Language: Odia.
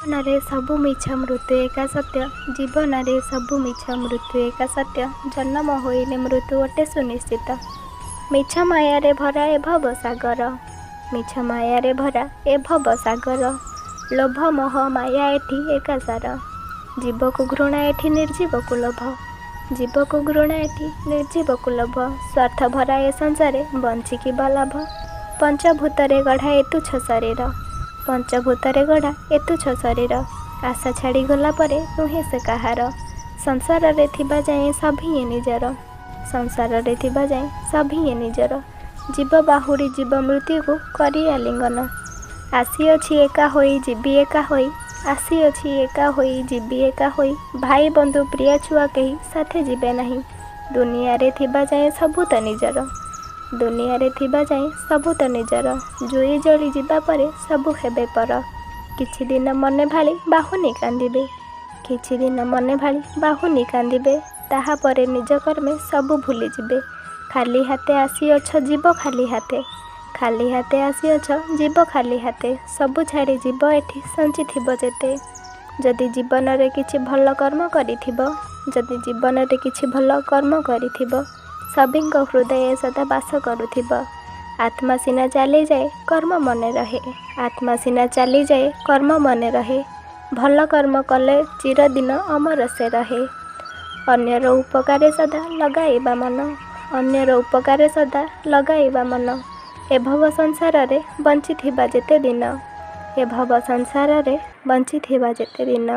ଜୀବନରେ ସବୁ ମିଛ ମୃତ୍ୟୁ ଏକା ସତ୍ୟ। ଜୀବନରେ ସବୁ ମିଛ ମୃତ୍ୟୁ ଏକା ସତ୍ୟ। ଜନ୍ମ ହୋଇଲେ ମୃତ୍ୟୁ ଗୋଟେ ସୁନିଶ୍ଚିତ। ମିଛ ମାୟାରେ ଭରା ଏ ଭବ ସାଗର। ମିଛ ମାୟାରେ ଭରା ଏ ଭବ ସାଗର। ଲୋଭ ମୋହ ମାୟା ଏଠି ଏକା ସାର। ଜୀବକୁ ଘୃଣା ଏଠି ନିର୍ଜୀବକୁ ଲୋଭ। ଜୀବକୁ ଘୃଣା ଏଠି ନିର୍ଜୀବକୁ ଲୋଭ। ସ୍ୱାର୍ଥ ଭରା ଏ ସଂସାରେ ବଞ୍ଚିକି ବା ଲାଭ। ପଞ୍ଚଭୂତରେ ଗଢ଼ା ଏ ତୁଚ୍ଛ ଶରୀର। ପଞ୍ଚଭୂତରେ ଗଢ଼ା ଏ ତୁଚ୍ଛ ଶରୀର। ଆଶା ଛାଡ଼ି ଗଲା ପରେ ନୁହେଁ ସେ କାହାର। ସଂସାରରେ ଥିବା ଯାଏଁ ସଭିଏଁ ନିଜର। ସଂସାରରେ ଥିବା ଯାଏଁ ସଭିଏଁ ନିଜର। ଜୀବ ବାହୁଡ଼ି ଜୀବ ମୃତ୍ୟୁକୁ କରି ଆଲିଙ୍ଗନ। ଆସିଅଛି ଏକା ହୋଇ ଯିବି ଏକା ହୋଇ। ଆସିଅଛି ଏକା ହୋଇ ଯିବି ଏକା ହୋଇ। ଭାଇ ବନ୍ଧୁ ପ୍ରିୟ ଛୁଆ କେହି ସାଥେ ଯିବେ ନାହିଁ। ଦୁନିଆରେ ଥିବା ଯାଏଁ ସବୁ ତ ନିଜର। ଦୁନିଆରେ ଥିବା ଯାଏଁ ସବୁ ତ ନିଜର। ଜୁଇ ଜଳି ଯିବା ପରେ ସବୁ ହେବେ ପର। କିଛି ଦିନ ମନେ ଭାଳି ବାହୁନି କାନ୍ଦିବେ। କିଛି ଦିନ ମନେ ଭାଳି ବାହୁନି କାନ୍ଦିବେ। ତାହାପରେ ନିଜ କର୍ମେ ସବୁ ଭୁଲିଯିବେ। ଖାଲି ହାତେ ଆସିଅଛ ଯିବ ଖାଲି ହାତେ। ଖାଲି ହାତେ ଆସିଅଛ ଯିବ ଖାଲି ହାତେ। ସବୁ ଛାଡ଼ି ଯିବ ଏଠି ସଞ୍ଚିଥିବ ଯେତେ। ଯଦି ଜୀବନରେ କିଛି ଭଲ କର୍ମ କରିଥିବ। ଯଦି ଜୀବନରେ କିଛି ଭଲ କର୍ମ କରିଥିବ। ସଭିଙ୍କ ହୃଦୟ ସଦା ବାସ କରୁଥିବ। ଆତ୍ମା ସିନା ଚାଲିଯାଏ କର୍ମ ମନେ ରହେ। ଆତ୍ମା ସିନା ଚାଲିଯାଏ କର୍ମ ମନେ ରହେ। ଭଲ କର୍ମ କଲେ ଚିରଦିନ ଅମର ସେ ରହେ। ଅନ୍ୟର ଉପକାରେ ସଦା ଲଗାଇବା ମନ। ଅନ୍ୟର ଉପକାରେ ସଦା ଲଗାଇବା ମନ। ଏ ଭବ ସଂସାରରେ ବଞ୍ଚିଥିବା ଯେତେ ଦିନ। ଏ ଭବ ସଂସାରରେ ବଞ୍ଚିଥିବା ଯେତେ ଦିନ।